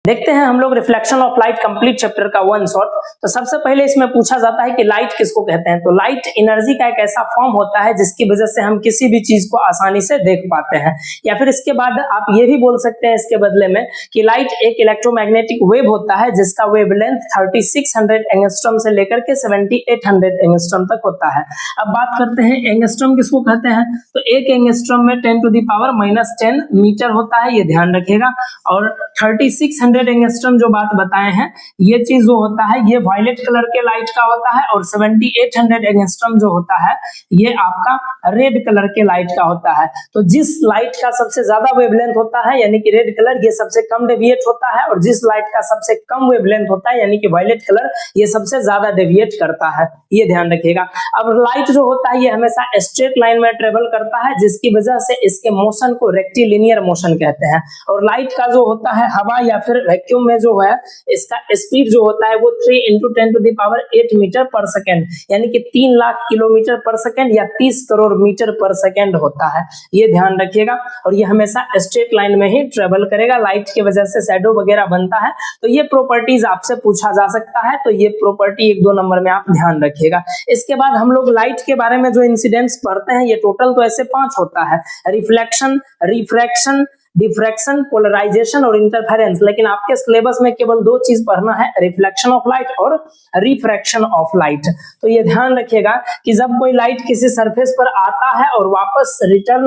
देखते हैं हम लोग reflection of light complete chapter का वन शॉट। तो सबसे पहले इसमें पूछा जाता है कि लाइट किसको कहते हैं। तो लाइट एनर्जी का एक ऐसा फॉर्म होता है जिसकी वजह से हम किसी भी चीज को आसानी से देख पाते हैं। या फिर इसके बाद आप ये भी बोल सकते हैं इसके बदले में कि लाइट एक इलेक्ट्रोमैग्नेटिक वेव होता है जिसका वेवलेंथ 3600 एंगस्ट्रॉम से लेकर के 7800 एंगस्ट्रॉम तक होता है। अब बात करते हैं एंगस्ट्रॉम किसको कहते हैं। तो एक एंगस्ट्रॉम में 10⁻⁻10 मीटर होता है, ये ध्यान रखिएगा। और 3600 एंगस्ट्रॉम जो बात बताए हैं ये चीज जो होता है ये वायलेट कलर के लाइट का होता है, और 7800 एंगस्ट्रॉम जो होता है ये आपका रेड कलर के लाइट का होता है। तो जिस लाइट का सबसे ज्यादा वेवलेंथ होता है यानी कि रेड कलर, ये सबसे कम डेविएट होता है, और जिस लाइट का सबसे कम वेवलेंथ होता है यानी कि वायलेट कलर, ये सबसे ज्यादा डेविएट करता है, ये ध्यान रखिएगा। अब लाइट जो होता है ये हमेशा स्ट्रेट लाइन में ट्रेवल करता है जिसकी वजह से इसके मोशन को रेक्टिलिनियर मोशन कहते हैं। और लाइट का जो होता है हवा या फिर वैक्यूम में जो है इसका स्पीड जो होता है वो 3 × 10⁸ मीटर पर सेकेंड यानी कि 3 लाख किलोमीटर पर सेकेंड या 30 करोड़ मीटर पर सेकेंड होता है, ये ध्यान रखिएगा। और ये हमेशा स्ट्रेट लाइन में ही ट्रेवल करेगा, लाइट की वजह से शैडो वगैरह बनता है। तो ये प्रॉपर्टीज आपसे पूछा जा सकता है, तो ये प्रॉपर्टी 1-2 नंबर में आप ध्यान रखिएगा। इसके बाद हम लोग लाइट के बारे में जो इंसिडेंट्स पढ़ते हैं ये टोटल तो ऐसे 5 होता है: रिफ्लेक्शन, रिफ्रैक्शन, डिफ्रैक्शन, पोलराइजेशन और इंटरफेरेंस। लेकिन आपके सिलेबस में केवल 2 चीज पढ़ना है, रिफ्लेक्शन ऑफ लाइट और रिफ्रैक्शन ऑफ लाइट। तो ये ध्यान रखिएगा कि जब कोई लाइट किसी सरफेस पर आता है और वापस रिटर्न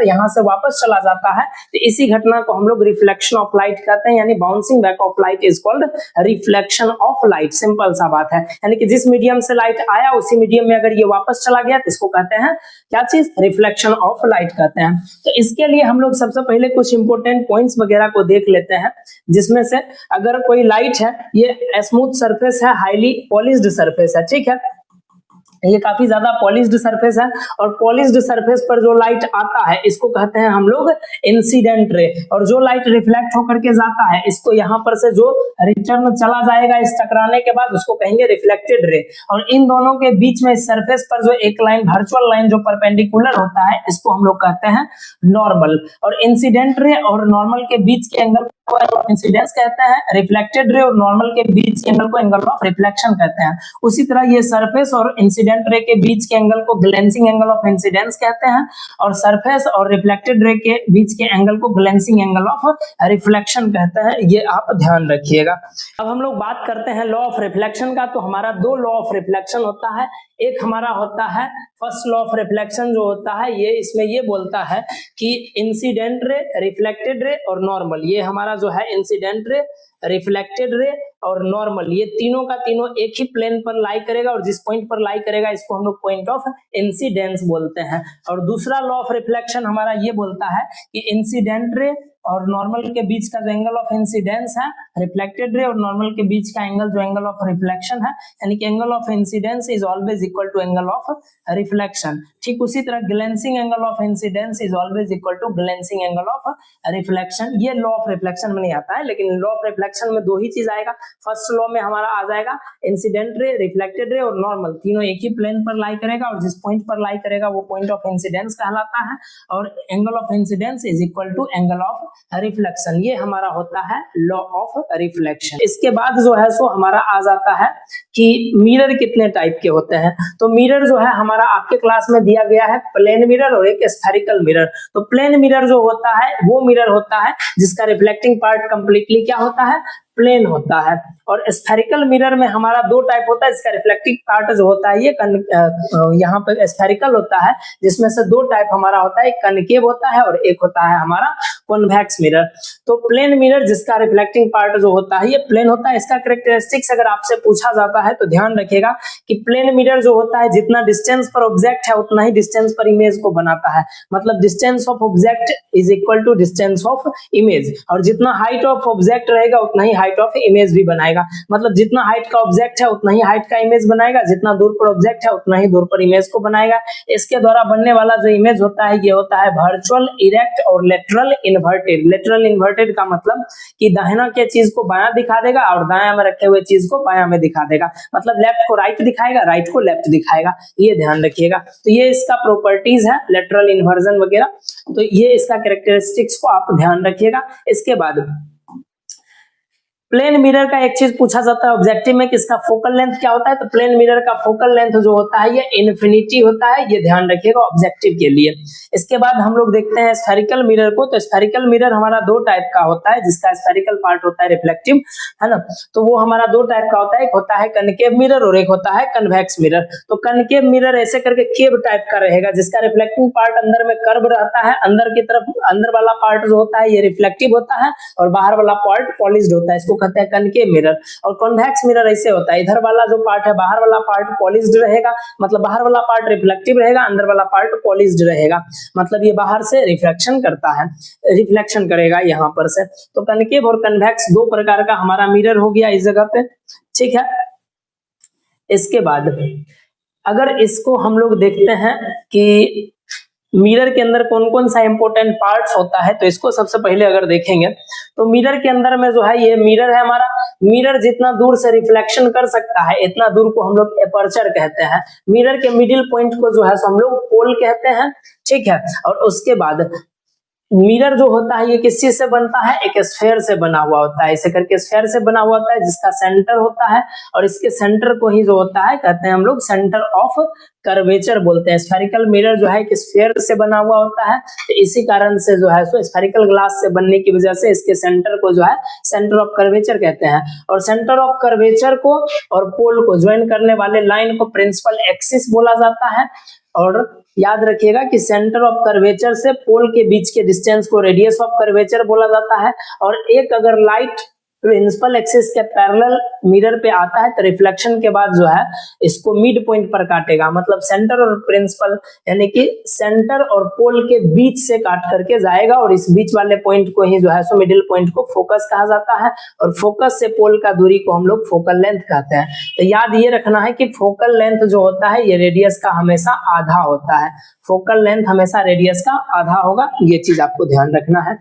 यहां से वापस चला जाता है तो इसी घटना को हम लोग रिफ्लेक्शन ऑफ लाइट कहते हैं, यानी bouncing back of light is called reflection of light. Simple सा बात है, यानी कि जिस मीडियम से लाइट आया उसी मीडियम में अगर ये वापस चला गया तो इसको कहते हैं क्या चीज, रिफ्लेक्शन ऑफ लाइट कहते हैं। तो इसके लिए हम लोग सबसे पहले कुछ इंपॉर्टेंट पॉइंट्स वगैरह को देख लेते हैं, जिसमें से अगर कोई लाइट है ये स्मूथ सरफेस है, हाईली पॉलिश्ड सरफेस है, ठीक है, ये काफी ज्यादा पॉलिश्ड सरफेस है, और पॉलिश्ड सरफेस पर जो लाइट आता है इसको कहते हैं हम लोग इंसिडेंट रे, और जो लाइट रिफ्लेक्ट होकर के जाता है इसको यहाँ पर से जो रिटर्न चला जाएगा इस टकराने के बाद उसको कहेंगे रिफ्लेक्टेड रे। और इन दोनों के बीच में इस सरफेस पर जो एक लाइन, वर्चुअल लाइन जो परपेंडिकुलर होता है इसको हम लोग कहते हैं नॉर्मल। और इंसिडेंट रे और नॉर्मल के बीच के एंगल को एंगल ऑफ इंसिडेंस कहते हैं, रिफ्लेक्टेड रे और नॉर्मल के बीच के एंगल को एंगल ऑफ रिफ्लेक्शन कहते हैं। उसी तरह ये सरफेस और इंसिडेंट रे के बीच के एंगल को ग्लेंसिंग एंगल ऑफ इंसिडेंस कहते हैं, और सरफेस और रिफ्लेक्टेड रे के बीच के एंगल को ग्लेंसिंग एंगल ऑफ रिफ्लेक्शन कहते हैं, ये आप ध्यान रखिएगा। अब हम लोग बात करते हैं लॉ ऑफ रिफ्लेक्शन का। तो हमारा 2 लॉ ऑफ रिफ्लेक्शन होता है, एक हमारा होता है फर्स्ट लॉ ऑफ रिफ्लेक्शन जो होता है ये इसमें ये बोलता है कि इंसिडेंट रे, रिफ्लेक्टेड रे और नॉर्मल, ये हमारा जो है इंसिडेंट रे, रिफ्लेक्टेड रे और नॉर्मल, ये तीनों का तीनों एक ही प्लेन पर लाई करेगा, और जिस पॉइंट पर लाई करेगा इसको हम लोग पॉइंट ऑफ इंसिडेंस बोलते हैं। और दूसरा लॉ ऑफ रिफ्लेक्शन हमारा ये बोलता है कि इंसिडेंट रे और नॉर्मल के बीच का जो एंगल ऑफ इंसिडेंस है, रिफ्लेक्टेड रे और नॉर्मल के बीच का एंगल जो एंगल ऑफ रिफ्लेक्शन है, यानी कि angle of incidence is always equal to angle of reflection. ठीक उसी तरह glancing angle of incidence is always equal to glancing angle of reflection. ये लॉ ऑफ रिफ्लेक्शन में नहीं आता है, लेकिन लॉ ऑफ रिफ्लेक्शन में 2 ही चीज आएगा। फर्स्ट लॉ में हमारा आ जाएगा इंसिडेंट रे, रिफ्लेक्टेड रे और नॉर्मल, तीनों एक ही प्लेन पर लाई करेगा, और जिस पॉइंट पर लाई करेगा वो पॉइंट ऑफ इंसिडेंस कहलाता है, और angle of incidence is equal to angle of reflection. ये हमारा होता है लॉ ऑफ रिफ्लेक्शन। इसके बाद जो है सो हमारा आ जाता है कि मिरर कितने टाइप के होते हैं। तो मिरर जो है हमारा आपके क्लास में दिया गया है प्लेन मिरर और एक स्फेरिकल मिरर। तो प्लेन मिरर जो होता है वो मिरर होता है जिसका रिफ्लेक्टिंग पार्ट कंप्लीटली क्या होता है, प्लेन होता है। और स्फेरिकल मिरर में हमारा 2 टाइप होता है, इसका रिफ्लेक्टिंग पार्ट जो होता है ये यहाँ पे स्फेरिकल होता है, जिसमें से 2 टाइप हमारा होता है, एक कनकेव होता है और एक होता है हमारा कॉन्वेक्स मिरर। तो प्लेन मिरर जिसका रिफ्लेक्टिंग पार्ट जो होता है ये प्लेन होता है। इसका कैरेक्टरिस्टिक्स अगर आपसे पूछा जाता है तो ध्यान रखिएगा कि प्लेन मिरर जो होता है जितना डिस्टेंस पर ऑब्जेक्ट है उतना ही डिस्टेंस पर इमेज को बनाता है, मतलब distance of object is equal to distance of image, और जितना हाइट ऑफ ऑब्जेक्ट रहेगा उतना ही हाइट ऑफ इमेज भी बनाएगा, मतलब जितना हाइट का ऑब्जेक्ट है उतना ही हाइट का इमेज बनाएगा, जितना दूर पर ऑब्जेक्ट है उतना ही दूर पर इमेज को बनाएगा। इसके द्वारा बनने वाला जो इमेज होता है ये होता है वर्चुअल, इरेक्ट और लेटरल इन्वर्टेड। लेटरल इन्वर्टेड का मतलब कि दाहिना के चीज को बायां दिखा देगा और दायां में रखे हुए चीज को बायां में दिखा देगा, मतलब लेफ्ट को राइट दिखाएगा, राइट को लेफ्ट दिखाएगा, ये ध्यान रखिएगा। तो ये इसका प्रॉपर्टीज है, लेटरल इन्वर्जन वगैरह, तो ये इसका कैरेक्टरिस्टिक्स को आप ध्यान रखिएगा। इसके बाद प्लेन मिरर का एक चीज पूछा जाता है ऑब्जेक्टिव में कि इसका फोकल लेंथ क्या होता है, तो प्लेन मिरर का फोकल लेंथ जो होता है ये इन्फिनिटी होता है, ये ध्यान रखिएगा ऑब्जेक्टिव के लिए। इसके बाद हम लोग देखते हैं स्फेरिकल मिरर को। तो स्फेरिकल मिरर हमारा दो टाइप का होता है, जिसका स्फेरिकल पार्ट होता है रिफ्लेक्टिव, है ना। तो वो हमारा दो टाइप का होता है, एक होता है कनकेव मिरर और एक होता है कन्वेक्स मिरर। तो कनकेव मिरर ऐसे करके केव टाइप का रहेगा, जिसका रिफ्लेक्टिंग पार्ट अंदर में कर्व रहता है, अंदर की तरफ अंदर वाला पार्ट जो होता है ये रिफ्लेक्टिव होता है और बाहर वाला पार्ट पॉलिश्ड होता है, इसको कहते हैं कनकेव मिरर। और कन्वेक्स मिरर ऐसे होता है, इधर वाला जो पार्ट है बाहर वाला पार्ट पॉलिश्ड रहेगा, मतलब बाहर वाला पार्ट रिफ्लेक्टिव रहेगा, अंदर वाला पार्ट पॉलिश्ड रहेगा, मतलब ये बाहर से रिफ्लेक्शन करता है, रिफ्लेक्शन करेगा यहाँ पर से। तो कनकेव और कन्वेक्स दो प्रकार का हमारा मिरर हो गया इस जगह पे, ठीक है। इसके बाद अगर इसको हम लोग देखते हैं कि मिरर के अंदर कौन कौन सा इंपॉर्टेंट पार्ट्स होता है, तो इसको सबसे पहले अगर देखेंगे तो मिरर के अंदर में जो है ये मिरर है हमारा। मिरर जितना दूर से रिफ्लेक्शन कर सकता है इतना दूर को हम लोग एपर्चर कहते हैं। मिरर के मिडिल पॉइंट को जो है सो हम लोग पोल कहते हैं, ठीक है। और उसके बाद मिरर जो होता है ये किस चीज से बनता है, एक स्फेयर से बना हुआ होता है, इसे करके स्फेयर से बना हुआ होता है जिसका सेंटर होता है, और इसके सेंटर को ही जो होता है कहते हैं हम लोग सेंटर ऑफ कर्वेचर बोलते हैं। स्फेरिकल मिरर जो है एक स्फेयर से बना हुआ होता है, तो इसी कारण से जो है सो स्फेरिकल ग्लास से बनने की वजह से इसके सेंटर को जो है सेंटर ऑफ कर्वेचर कहते हैं। और सेंटर ऑफ कर्वेचर को और पोल को ज्वाइन करने वाले लाइन को प्रिंसिपल एक्सिस बोला जाता है। और याद रखिएगा कि सेंटर ऑफ कर्वेचर से पोल के बीच के डिस्टेंस को रेडियस ऑफ कर्वेचर बोला जाता है। और एक अगर लाइट प्रिंसिपल एक्सिस के पैरेलल मिरर पे आता है तो रिफ्लेक्शन के बाद जो है इसको मिड पॉइंट पर काटेगा, मतलब सेंटर और प्रिंसिपल यानी कि सेंटर और पोल के बीच से काट करके जाएगा, और इस बीच वाले पॉइंट को ही जो है सो मिडिल पॉइंट को फोकस कहा जाता है, और फोकस से पोल का दूरी को हम लोग फोकल लेंथ कहते हैं। तो याद ये रखना है कि फोकल लेंथ जो होता है ये रेडियस का हमेशा आधा होता है, फोकल लेंथ हमेशा रेडियस का आधा होगा, ये चीज आपको ध्यान रखना है।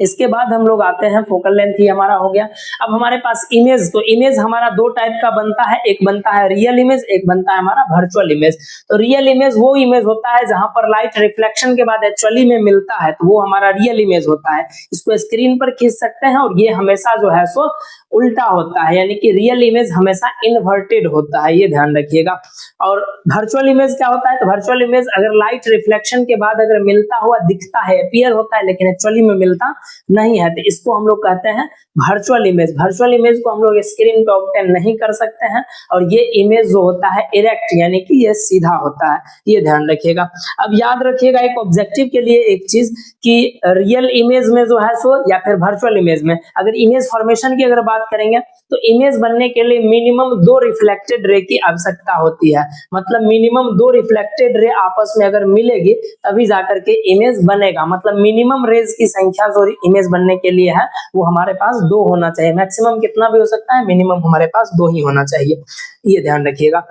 इसके बाद हम लोग आते हैं फोकल लेंथ ही हमारा हो गया। अब हमारे पास इमेज, तो इमेज हमारा दो टाइप का बनता है, एक बनता है रियल इमेज, एक बनता है हमारा वर्चुअल इमेज। तो रियल इमेज वो इमेज होता है जहां पर लाइट रिफ्लेक्शन के बाद एक्चुअली में मिलता है, तो वो हमारा रियल इमेज होता है। इसको स्क्रीन पर खींच सकते हैं, और ये हमेशा जो है सो उल्टा होता है, यानी कि रियल इमेज हमेशा इन्वर्टेड होता है, ये ध्यान रखिएगा। और वर्चुअल इमेज क्या होता है, तो वर्चुअल इमेज अगर लाइट रिफ्लेक्शन के बाद अगर मिलता हुआ दिखता है, अपीयर होता है, लेकिन एक्चुअली में मिलता नहीं है, तो इसको हम लोग कहते हैं वर्चुअल इमेज। वर्चुअल इमेज को हम लोग स्क्रीन पे ऑब्टेन नहीं कर सकते हैं, और ये इमेज जो होता है इरेक्ट यानी कि ये सीधा होता है, ये ध्यान रखिएगा। अब याद रखिएगा एक ऑब्जेक्टिव के लिए एक चीज कि रियल इमेज में जो है सो या फिर वर्चुअल इमेज में अगर इमेज फॉर्मेशन की अगर बात करेंगे तो इमेज बनने के लिए मिनिमम 2 रिफ्लेक्टेड रे की आवश्यकता होती है, मतलब मिनिमम 2 रिफ्लेक्टेड रे आपस में अगर मिलेगी तभी जाकर के इमेज बनेगा। मतलब मिनिमम रेज की संख्या जो इमेज बनने के लिए है वो हमारे पास 2 होना चाहिए, मैक्सिमम कितना भी हो सकता है, मिनिमम हमारे पास 2 ही होना चाहिए, ये ध्यान रखिएगा।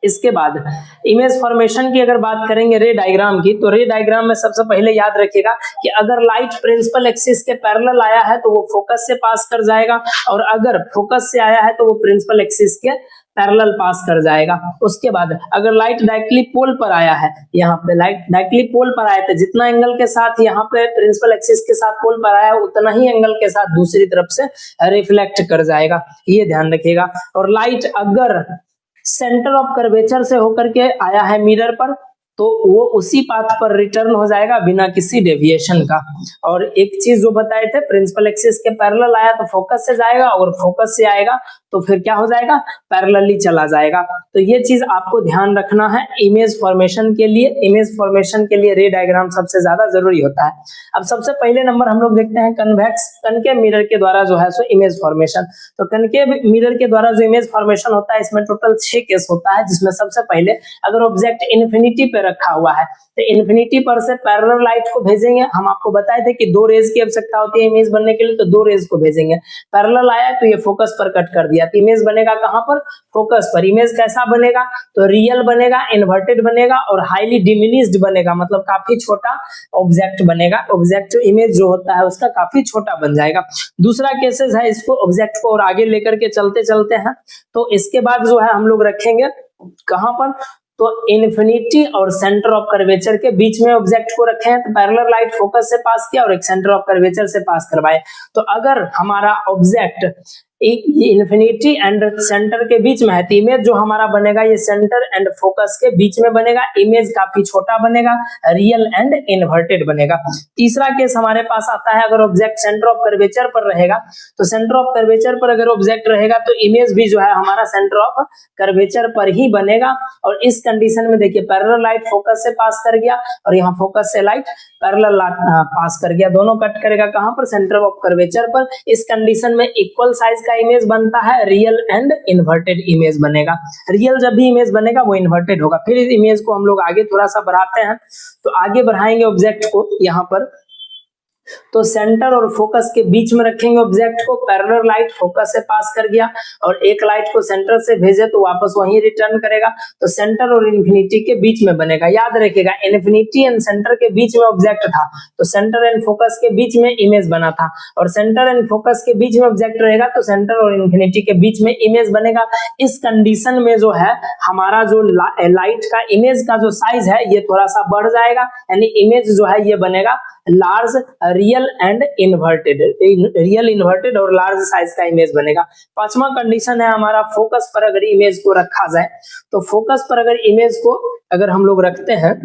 इसके बाद इमेज फॉर्मेशन की अगर बात करेंगे रे डायग्राम की, तो रे डायग्राम में सबसे पहले याद रखिएगा कि अगर लाइट प्रिंसिपल एक्सिस के पैरेलल आया है तो वो फोकस से पास कर जाएगा, और अगर फोकस से आया है तो वो प्रिंसिपल एक्सिस के पैरेलल पास कर जाएगा। उसके बाद अगर लाइट डायरेक्टली पोल पर आया है, यहाँ पे लाइट डायरेक्टली पोल पर आया, तो जितना एंगल के साथ यहाँ पे प्रिंसिपल एक्सिस के साथ पोल पर आया उतना ही एंगल के साथ दूसरी तरफ से रिफ्लेक्ट कर जाएगा, ये ध्यान रखिएगा। और लाइट अगर सेंटर ऑफ कर्वेचर से होकर के आया है मिरर पर, तो वो उसी पाथ पर रिटर्न हो जाएगा बिना किसी डेविएशन का। और एक चीज जो बताए थे, प्रिंसिपल एक्सिस के पैरेलल आया तो फोकस से जाएगा, और फोकस से आएगा तो फिर क्या हो जाएगा, पैरेलली चला जाएगा। तो ये चीज आपको ध्यान रखना है इमेज फॉर्मेशन के लिए। इमेज फॉर्मेशन के लिए रे डायग्राम सबसे ज्यादा जरूरी होता है। अब सबसे पहले नंबर हम लोग देखते हैं कनकेव मिरर के द्वारा जो है सो इमेज फॉर्मेशन। तो कनकेव मिरर के द्वारा जो इमेज फॉर्मेशन होता है इसमें टोटल 6 केस होता है, जिसमें सबसे पहले अगर ऑब्जेक्ट इन्फिनिटी पे रखा हुआ है तो इन्फिनिटी पर से पैरेलल लाइट को भेजेंगे। हम आपको बताए थे कि 2 रेज की आवश्यकता होती है इमेज बनने के लिए, तो 2 रेज को भेजेंगे। पैरेलल आया तो ये फोकस पर कट कर दिया, तो इमेज बनेगा कहां पर, फोकस पर। इमेज कैसा बनेगा, तो रियल बनेगा, इन्वर्टेड बनेगा और हाईली डिमिनिश्ड बनेगा, मतलब काफी छोटा ऑब्जेक्ट बनेगा। ऑब्जेक्ट इमेज जो होता है उसका काफी छोटा बन जाएगा। दूसरा केसेस है, इसको ऑब्जेक्ट को और आगे लेकर के चलते हैं, तो इसके बाद जो है हम लोग रखेंगे कहां पर, तो इन्फिनिटी और सेंटर ऑफ कर्वेचर के बीच में ऑब्जेक्ट को रखे हैं, तो पैरेलल लाइट फोकस से पास किया और एक सेंटर ऑफ कर्वेचर से पास करवाए। तो अगर हमारा ऑब्जेक्ट एक इन्फिनिटी एंड सेंटर के बीच में है, तो इमेज जो हमारा बनेगा ये सेंटर एंड फोकस के बीच में बनेगा, इमेज काफी छोटा बनेगा, रियल एंड इन्वर्टेड बनेगा। तीसरा केस हमारे पास आता है, अगर ऑब्जेक्ट सेंटर ऑफ कर्वेचर पर रहेगा, तो सेंटर ऑफ कर्वेचर पर अगर ऑब्जेक्ट रहेगा तो इमेज भी जो है हमारा सेंटर ऑफ कर्वेचर पर ही बनेगा। और इस कंडीशन में देखिए पैरेलल लाइट फोकस से पास कर गया और यहाँ फोकस से लाइट पैरेलल पास कर गया, दोनों कट करेगा कहां पर, सेंटर ऑफ कर्वेचर पर। इस कंडीशन में इक्वल साइज का इमेज बनता है, रियल एंड इन्वर्टेड इमेज बनेगा। रियल जब भी इमेज बनेगा वो इन्वर्टेड होगा। फिर इस इमेज को हम लोग आगे थोड़ा सा बढ़ाते हैं, तो आगे बढ़ाएंगे ऑब्जेक्ट को यहाँ पर, तो सेंटर और फोकस के बीच में रखेंगे ऑब्जेक्ट को, पैरेलल लाइट फोकस से पास कर गया और एक लाइट को सेंटर से भेजे तो वापस वहीं रिटर्न करेगा, तो सेंटर और इन्फिनिटी के बीच में बनेगा। याद रखिएगा इन्फिनिटी एंड सेंटर के बीच में ऑब्जेक्ट था, तो सेंटर एंड फोकस के बीच में इमेज बना था, और सेंटर एंड फोकस के बीच में ऑब्जेक्ट रहेगा तो सेंटर और इन्फिनिटी के बीच में इमेज बनेगा। इस कंडीशन में जो है हमारा जो लाइट का इमेज का जो साइज है ये थोड़ा सा बढ़ जाएगा, यानी इमेज जो है ये बनेगा large, real and inverted, real inverted और लार्ज साइज का इमेज बनेगा। पांचवा कंडीशन है हमारा, फोकस पर अगर इमेज को रखा जाए, तो फोकस पर अगर इमेज को अगर हम लोग रखते हैं,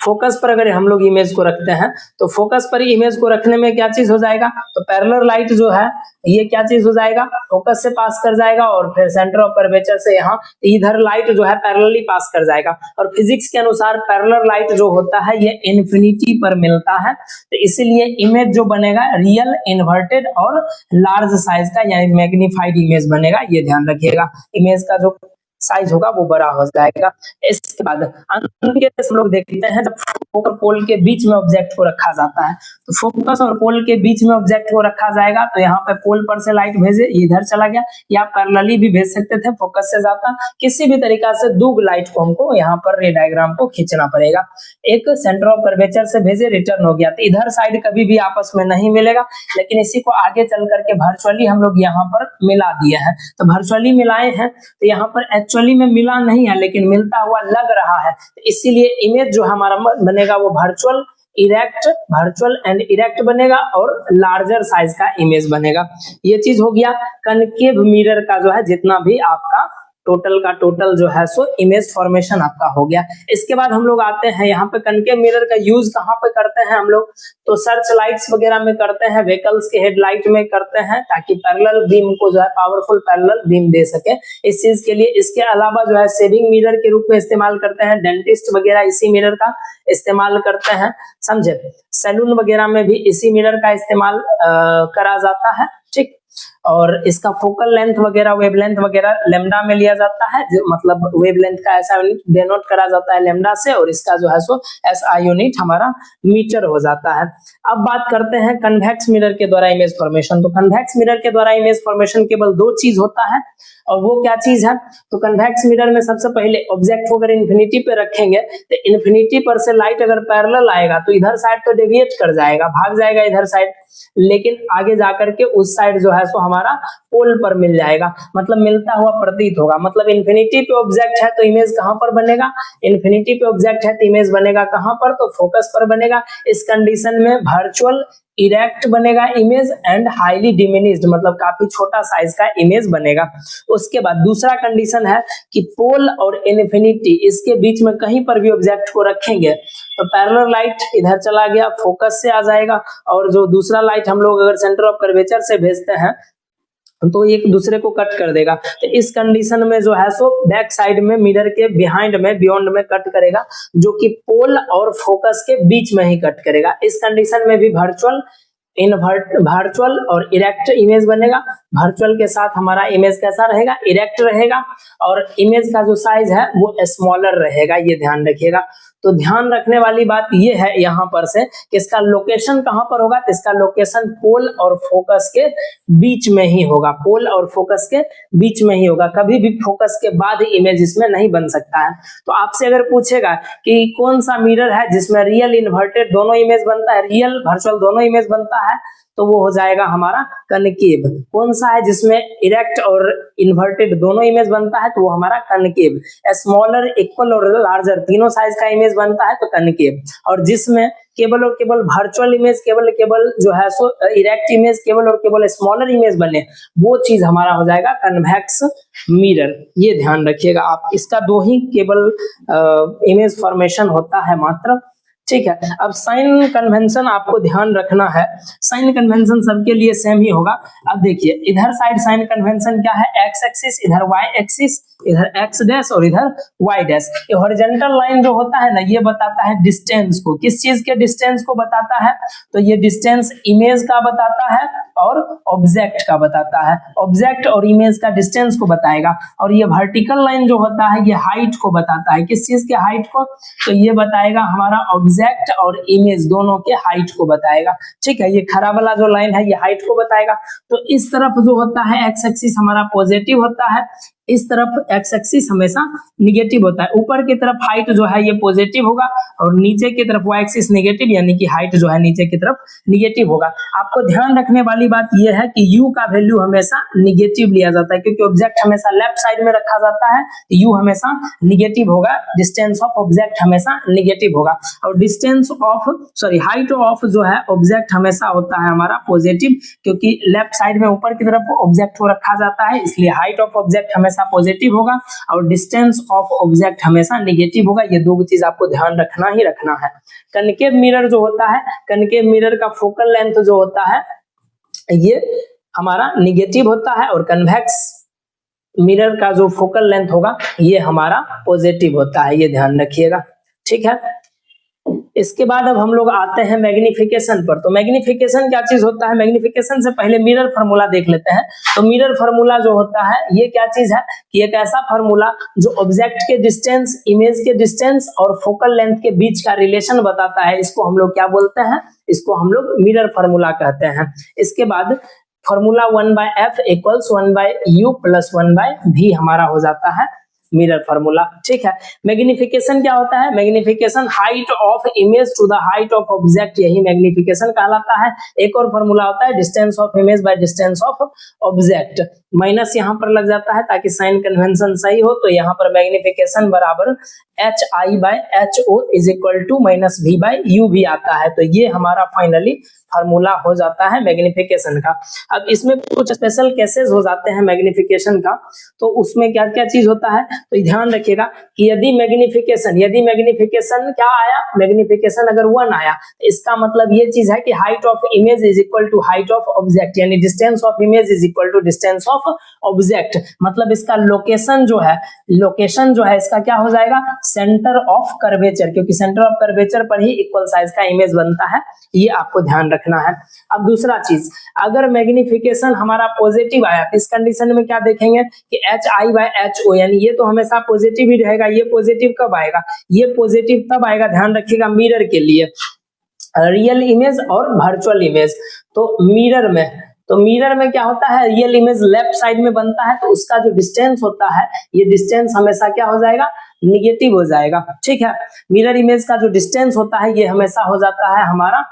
फोकस पर अगर हम लोग इमेज को रखते हैं, तो फोकस पर इमेज को रखने में क्या चीज हो जाएगा, तो पैरेलल लाइट जो है ये क्या चीज हो जाएगा, फोकस से पास कर जाएगा और फिर सेंटर ऑफ कर्वेचर से यहाँ इधर लाइट जो है पैरेलली पास कर जाएगा। और फिजिक्स के अनुसार पैरेलल लाइट जो होता है ये इन्फिनिटी पर मिलता है, तो इसीलिए इमेज जो बनेगा रियल, इन्वर्टेड और लार्ज साइज का यानी मैग्नीफाइड इमेज बनेगा। ये ध्यान रखिएगा, इमेज का जो साइज होगा वो बड़ा हो जाएगा। इसके बाद हम लोग देखते हैं जब फोकस पोल के बीच में ऑब्जेक्ट को रखा जाता है, तो फोकस और पोल के बीच में ऑब्जेक्ट को रखा जाएगा, तो यहाँ पे पोल पर से लाइट भेजे, इधर चला गया, या पैरेलली भी भेज सकते थे, फोकस से जाता, किसी भी तरीका से दो लाइट को हमको यहाँ पर रे डायग्राम को खींचना पड़ेगा। एक सेंटर ऑफ कर्वेचर से भेजे, रिटर्न हो गया, तो इधर साइड कभी भी आपस में नहीं मिलेगा, लेकिन इसी को आगे चल करके वर्चुअली हम लोग यहाँ पर मिला दिए हैं। तो वर्चुअली मिलाए हैं, तो यहाँ पर एक्चुअली में मिला नहीं है लेकिन मिलता हुआ लग रहा है, तो इसीलिए इमेज जो हमारा बनेगा वो virtual, erect, virtual and erect बनेगा और लार्जर साइज का इमेज बनेगा। ये चीज हो गया कनकेव मिरर का जो है जितना भी आपका टोटल का टोटल जो है सो इमेज फॉर्मेशन आपका हो गया। इसके बाद हम लोग आते हैं यहाँ पे कनकेव मिरर का यूज कहाँ पे करते हैं हम लोग, तो सर्च लाइट्स वगैरह में करते हैं, व्हीकल्स के हेडलाइट में करते हैं, ताकि पैरेलल बीम को जो है पावरफुल पैरेलल बीम दे सके इस चीज के लिए। इसके अलावा जो है सेविंग मिरर के रूप में इस्तेमाल करते हैं, डेंटिस्ट वगैरह इसी मिरर का इस्तेमाल करते हैं, समझे। सैलून वगैरह में भी इसी मिरर का इस्तेमाल करा जाता है, ठीक। और इसका फोकल लेंथ वगैरह, वेवलेंथ वगैरह लेमडा में लिया जाता है, जो मतलब वेवलेंथ का ऐसा डिनोट करा जाता है लेमडा से, और इसका जो है सो एसआई यूनिट हमारा मीटर हो जाता है। अब बात करते हैं कन्वेक्स मिरर के द्वारा इमेज फॉर्मेशन। तो कन्वेक्स मिरर के द्वारा इमेज फॉर्मेशन केवल दो चीज होता है, और वो क्या चीज है, तो कन्वेक्स मिरर में सबसे पहले ऑब्जेक्ट को अगर इन्फिनिटी पे रखेंगे, तो इन्फिनिटी पर से लाइट अगर पैरेलल आएगा तो इधर साइड तो डेविएट कर जाएगा, भाग जाएगा इधर साइड, लेकिन आगे जाकर के उस साइड जो है सो हमारा पोल पर मिल जाएगा, मतलब मिलता हुआ प्रतीत होगा। मतलब इन्फिनिटी पे ऑब्जेक्ट है तो इमेज कहां पर बनेगा, इन्फिनिटी पे ऑब्जेक्ट है तो इमेज बनेगा कहां पर, तो फोकस पर बनेगा। इस कंडीशन में वर्चुअल, इरेक्ट बनेगा इमेज एंड हाईली डिमिनिश्ड, मतलब काफी छोटा साइज का इमेज बनेगा। उसके बाद दूसरा कंडीशन है कि पोल और इन्फिनिटी इसके बीच में कहीं पर भी ऑब्जेक्ट को रखेंगे तो पैरेलल लाइट इधर चला गया, फोकस से आ जाएगा, और जो दूसरा लाइट हम लोग अगर सेंटर ऑफ कर्वेचर से भेजते हैं तो एक दूसरे को कट कर देगा। तो इस कंडीशन में जो है सो बैक साइड में मिरर के बिहाइंड में, बियॉन्ड में कट करेगा, जो कि पोल और फोकस के बीच में ही कट करेगा। इस कंडीशन में भी वर्चुअल, वर्चुअल और इरेक्ट इमेज बनेगा। वर्चुअल के साथ हमारा इमेज कैसा रहेगा, इरेक्ट रहेगा, और इमेज का जो साइज है वो स्मॉलर रहेगा, ये ध्यान रखिएगा। तो ध्यान रखने वाली बात ये है यहाँ पर से कि इसका लोकेशन कहाँ पर होगा, तो इसका लोकेशन पोल और फोकस के बीच में ही होगा, पोल और फोकस के बीच में ही होगा, कभी भी फोकस के बाद इमेज इसमें नहीं बन सकता है। तो आपसे अगर पूछेगा कि कौन सा मिरर है जिसमें रियल, इन्वर्टेड दोनों इमेज बनता है, रियल, वर्चुअल दोनों इमेज बनता है, तो वो हो जाएगा हमारा कनकेव। कौन सा है जिसमें इरेक्ट और इन्वर्टेड दोनों इमेज बनता है, तो वो हमारा कनकेव। स्मॉलर, इक्वल और लार्जर तीनों साइज का इमेज बनता है तो कनकेव। और जिसमें केवल और केवल वर्चुअल इमेज, केवल जो है सो इरेक्ट इमेज, केवल और केवल स्मॉलर इमेज बने, वो चीज हमारा हो जाएगा कन्वेक्स मिरर। ये ध्यान रखिएगा आप, इसका दो ही केवल इमेज फॉर्मेशन होता है मात्र। ठीक है, अब साइन कन्वेंशन आपको ध्यान रखना है, साइन कन्वेंशन सबके लिए सेम ही होगा। अब देखिए इधर साइड साइन कन्वेंशन क्या है, एक्स एक्सिस, इधर वाई एक्सिस, इधर एक्स डैश और इधर वाई डैश। ये हॉरिजॉन्टल लाइन जो होता है ना, ये बताता है डिस्टेंस को। किस चीज के डिस्टेंस को बताता है, तो ये डिस्टेंस इमेज का बताता है और ऑब्जेक्ट का बताता है। ऑब्जेक्ट और इमेज का डिस्टेंस को बताएगा। और ये वर्टिकल लाइन जो होता है, ये हाइट को बताता है। किस चीज के हाइट को, तो ये बताएगा हमारा ऑब्जेक्ट और इमेज दोनों के हाइट को बताएगा। ठीक है, ये खरा वाला जो लाइन है ये हाइट को बताएगा। तो इस तरफ जो होता है एक्स एक्सिस हमारा पॉजिटिव होता है, इस तरफ एक्स एक्सिस हमेशा निगेटिव होता है। ऊपर की तरफ हाइट जो है ये पॉजिटिव होगा और नीचे की तरफ वाई एक्सिस नेगेटिव, यानी कि हाइट जो है नीचे की तरफ निगेटिव होगा। आपको ध्यान रखने वाली बात यह है कि u का वैल्यू हमेशा निगेटिव लिया जाता है, क्योंकि ऑब्जेक्ट हमेशा लेफ्ट साइड में रखा जाता है, u हमेशा निगेटिव होगा। डिस्टेंस ऑफ ऑब्जेक्ट हमेशा निगेटिव होगा। और डिस्टेंस ऑफ हाइट ऑफ जो है ऑब्जेक्ट हमेशा होता है हमारा पॉजिटिव, क्योंकि लेफ्ट साइड में ऊपर की तरफ ऑब्जेक्ट को रखा जाता है, इसलिए हाइट ऑफ ऑब्जेक्ट हमेशा पॉजिटिव होगा और डिस्टेंस ऑफ ऑब्जेक्ट हमेशा नेगेटिव होगा। ये दो चीज आपको ध्यान रखना ही रखना है। कनकेव मिरर जो होता है, कनकेव मिरर का फोकल लेंथ जो होता है ये हमारा निगेटिव होता है और कन्वेक्स मिरर का जो फोकल लेंथ होगा ये हमारा पॉजिटिव होता है। ये ध्यान रखिएगा। ठीक है, इसके बाद अब हम लोग आते हैं मैग्निफिकेशन पर। तो मैग्निफिकेशन क्या चीज होता है, मैग्निफिकेशन से पहले मिरर फार्मूला देख लेते हैं। तो मिरर फार्मूला जो होता है ये क्या चीज है कि एक ऐसा फार्मूला जो ऑब्जेक्ट के डिस्टेंस, इमेज के डिस्टेंस और फोकल लेंथ के बीच का रिलेशन बताता है, इसको हम लोग क्या बोलते हैं, इसको हम लोग मिरर फार्मूला कहते हैं। इसके बाद फार्मूला 1/f = 1/u + 1/v हमारा हो जाता है मिरर फार्मूला। ठीक है, मैग्निफिकेशन क्या होता है, magnification height of image to the height of object, यही मैग्निफिकेशन कहलाता है। एक और फार्मूला होता है distance of image by distance of object. Minus यहाँ पर लग जाता है ताकि साइन कन्वेंशन सही हो। तो यहाँ पर मैग्निफिकेशन बराबर HI/HO = -V/U भी आता है। तो ये हमारा फाइनली फार्मूला हो जाता है मैग्निफिकेशन का। अब इसमें कुछ स्पेशल केसेस हो जाते हैं मैग्निफिकेशन का, तो उसमें क्या क्या चीज होता है, तो ध्यान रखिएगा कि यदि मैग्निफिकेशन क्या आया, मैग्निफिकेशन अगर 1 आया, इसका मतलब ये चीज है कि height of image = height of object, यानी distance of image = distance of object. मतलब इसका लोकेशन जो है इसका क्या हो जाएगा, सेंटर ऑफ कर्वेचर, क्योंकि सेंटर ऑफ कर्वेचर पर ही इक्वल साइज का इमेज बनता है। ये आपको ध्यान रखना है। अब दूसरा चीज, अगर मैग्निफिकेशन हमारा पॉजिटिव आया, इस कंडीशन में क्या देखेंगे कि HI/HO, यानी ये तो हमेशा पॉजिटिव ही रहेगा। ये पॉजिटिव कब आएगा, ये पॉजिटिव तब आएगा, ध्यान रखिएगा, मिरर के लिए, रियल इमेज और वर्चुअल इमेज। तो मिरर में क्या होता है, रियल इमेज लेफ्ट साइड में बनता है, तो उसका जो डिस्टेंस होता है ये डिस्टेंस हमेशा क्या हो जाएगा, निगेटिव हो जाएगा। ठीक है, मिरर इमेज का जो डिस्टेंस होता है ये हमेशा हो जाता है हमारा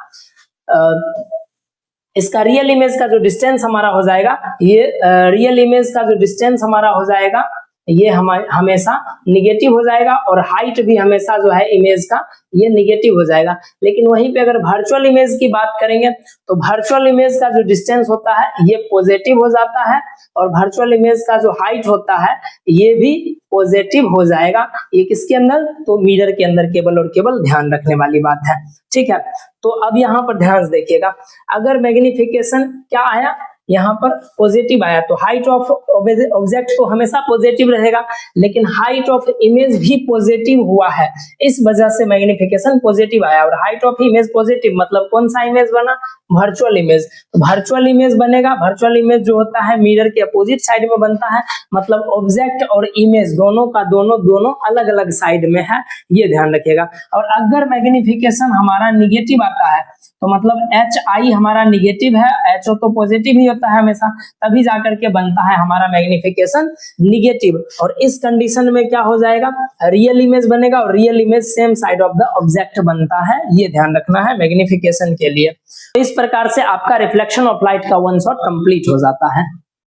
इसका रियल इमेज का जो डिस्टेंस हमारा हो जाएगा, ये रियल इमेज का जो डिस्टेंस हमारा हो जाएगा ये हमेशा निगेटिव हो जाएगा और हाइट भी हमेशा जो है इमेज का ये निगेटिव हो जाएगा। लेकिन वहीं पे अगर वर्चुअल इमेज की बात करेंगे तो वर्चुअल इमेज का जो डिस्टेंस होता है ये पॉजिटिव हो जाता है और वर्चुअल इमेज का जो हाइट होता है ये भी पॉजिटिव हो जाएगा। ये किसके अंदर, तो मिरर के अंदर केवल और केवल ध्यान रखने वाली बात है। ठीक है, तो अब यहाँ पर ध्यान से देखिएगा, अगर मैग्निफिकेशन क्या आया, यहाँ पर पॉजिटिव आया, तो हाइट ऑफ ऑब्जेक्ट तो हमेशा पॉजिटिव रहेगा, लेकिन हाइट ऑफ इमेज भी पॉजिटिव हुआ है, इस वजह से मैग्निफिकेशन पॉजिटिव आया। और हाइट ऑफ इमेज पॉजिटिव मतलब कौन सा इमेज बना, वर्चुअल इमेज। तो वर्चुअल इमेज बनेगा, वर्चुअल इमेज जो होता है मिरर के अपोजिट साइड में बनता है, मतलब ऑब्जेक्ट और इमेज दोनों का दोनों अलग अलग साइड में है, ये ध्यान रखिएगा। और अगर मैग्निफिकेशन हमारा निगेटिव आता है तो मतलब HI हमारा निगेटिव है, HO तो पॉजिटिव ही होता होता है हमेशा, तभी जाकर के बनता है हमारा मैग्निफिकेशन निगेटिव। और इस कंडीशन में क्या हो जाएगा, रियल इमेज बनेगा और real image same side of the object बनता है, ये ध्यान रखना है मैग्निफिकेशन के लिए। इस प्रकार से आपका रिफ्लेक्शन ऑफ लाइट का वन शॉट कंप्लीट हो जाता है।